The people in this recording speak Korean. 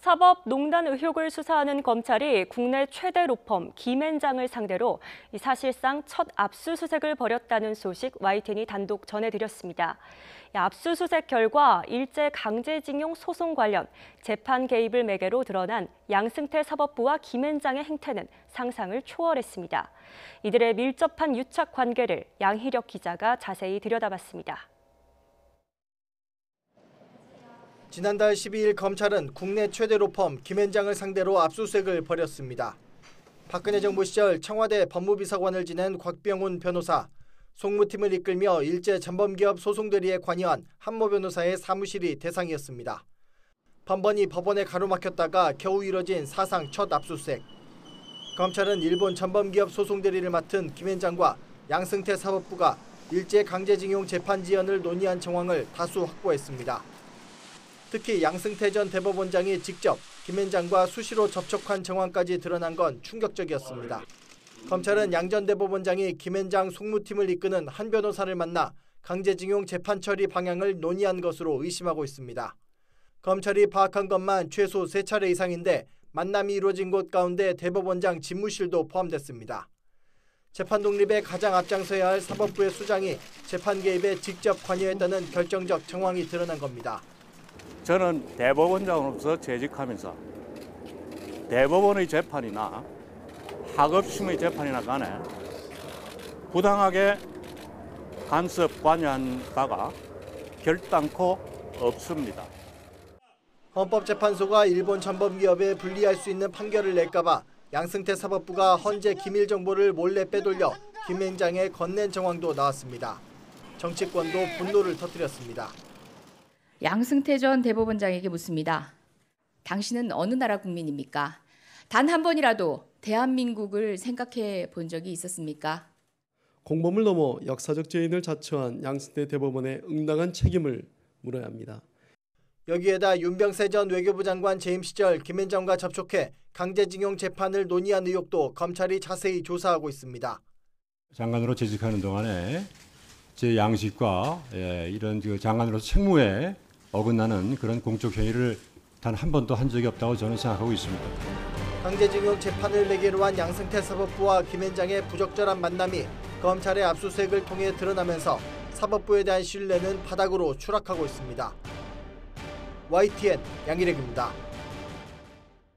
사법농단 의혹을 수사하는 검찰이 국내 최대 로펌 김앤장을 상대로 사실상 첫 압수수색을 벌였다는 소식 YTN이 단독 전해드렸습니다. 압수수색 결과 일제 강제징용 소송 관련 재판 개입을 매개로 드러난 양승태 사법부와 김앤장의 행태는 상상을 초월했습니다. 이들의 밀접한 유착 관계를 양희력 기자가 자세히 들여다봤습니다. 지난달 12일 검찰은 국내 최대 로펌 김앤장을 상대로 압수수색을 벌였습니다. 박근혜 정부 시절 청와대 법무비서관을 지낸 곽병훈 변호사, 송무팀을 이끌며 일제 전범기업 소송대리에 관여한 한모 변호사의 사무실이 대상이었습니다. 번번이 법원에 가로막혔다가 겨우 이뤄진 사상 첫 압수수색. 검찰은 일본 전범기업 소송대리를 맡은 김앤장과 양승태 사법부가 일제 강제징용 재판 지연을 논의한 정황을 다수 확보했습니다. 특히 양승태 전 대법원장이 직접 김앤장과 수시로 접촉한 정황까지 드러난 건 충격적이었습니다. 검찰은 양 전 대법원장이 김앤장 송무팀을 이끄는 한 변호사를 만나 강제징용 재판 처리 방향을 논의한 것으로 의심하고 있습니다. 검찰이 파악한 것만 최소 3차례 이상인데 만남이 이루어진 곳 가운데 대법원장 집무실도 포함됐습니다. 재판 독립에 가장 앞장서야 할 사법부의 수장이 재판 개입에 직접 관여했다는 결정적 정황이 드러난 겁니다. 저는 대법원장으로서 재직하면서 대법원의 재판이나 하급심의 재판이나 간에 부당하게 간섭 관여한 바가 결단코 없습니다. 헌법재판소가 일본 전범기업에 불리할 수 있는 판결을 낼까 봐 양승태 사법부가 헌재 기밀 정보를 몰래 빼돌려 김앤장에 건넨 정황도 나왔습니다. 정치권도 분노를 터뜨렸습니다. 양승태 전 대법원장에게 묻습니다. 당신은 어느 나라 국민입니까? 단 한 번이라도 대한민국을 생각해 본 적이 있었습니까? 공범을 넘어 역사적 죄인을 자처한 양승태 대법원의 응당한 책임을 물어야 합니다. 여기에다 윤병세 전 외교부 장관 재임 시절 김앤장과 접촉해 강제징용 재판을 논의한 의혹도 검찰이 자세히 조사하고 있습니다. 장관으로 재직하는 동안에 제 양식과 이런 장관으로서 책무에 어긋나는 그런 공적 회의를 단 한 번도 한 적이 없다고 저는 생각하고 있습니다. 강제징용 재판을 매개로 한 양승태 사법부와 김앤장의 부적절한 만남이 검찰의 압수수색을 통해 드러나면서 사법부에 대한 신뢰는 바닥으로 추락하고 있습니다. YTN 양희력입니다.